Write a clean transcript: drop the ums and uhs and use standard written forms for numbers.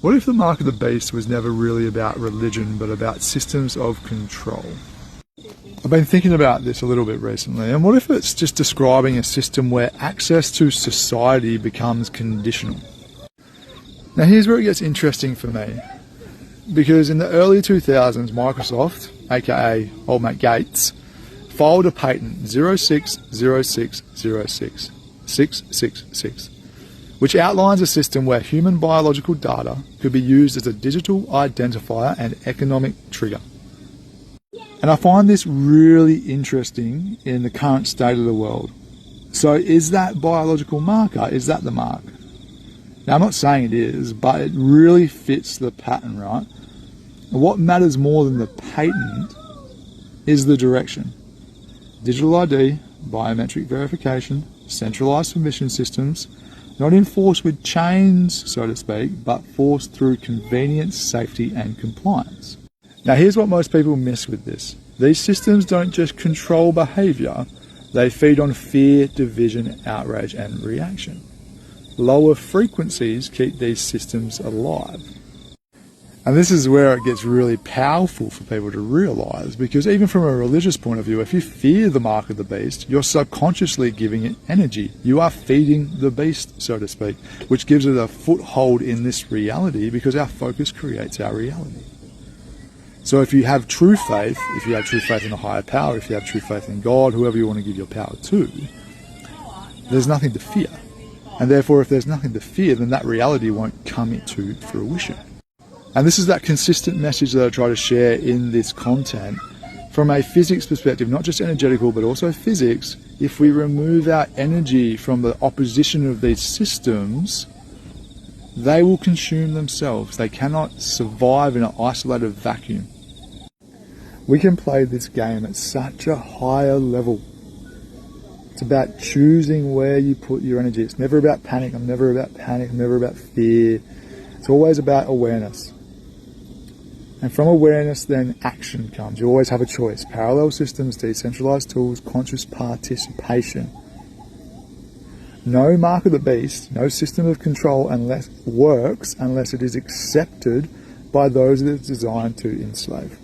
What if the mark of the beast was never really about religion, but about systems of control? I've been thinking about this a little bit recently, and what if it's just describing a system where access to society becomes conditional? Now here's where it gets interesting for me, because in the early 2000s, Microsoft, aka old mate Gates, filed a patent 0606066666, which outlines a system where human biological data could be used as a digital identifier and economic trigger. And I find this really interesting in the current state of the world. So is that biological marker? Is that the mark? Now I'm not saying it is, but it really fits the pattern, right? And what matters more than the patent is the direction. Digital ID, biometric verification, centralized permission systems, not enforced with chains, so to speak, but forced through convenience, safety and compliance. Now here's what most people miss with this. These systems don't just control behaviour, they feed on fear, division, outrage and reaction. Lower frequencies keep these systems alive. And this is where it gets really powerful for people to realise, because even from a religious point of view, if you fear the mark of the beast, you're subconsciously giving it energy. You are feeding the beast, so to speak, which gives it a foothold in this reality, because our focus creates our reality. So if you have true faith, if you have true faith in a higher power, if you have true faith in God, whoever you want to give your power to, there's nothing to fear. And therefore, if there's nothing to fear, then that reality won't come into fruition. And this is that consistent message that I try to share in this content from a physics perspective, not just energetical, but also physics. If we remove our energy from the opposition of these systems, they will consume themselves. They cannot survive in an isolated vacuum. We can play this game at such a higher level. It's about choosing where you put your energy. It's never about panic. I'm never about panic. I'm never about fear. It's always about awareness. And from awareness, then action comes. You always have a choice. Parallel systems, decentralized tools, conscious participation. No mark of the beast, no system of control works unless it is accepted by those that it's designed to enslave.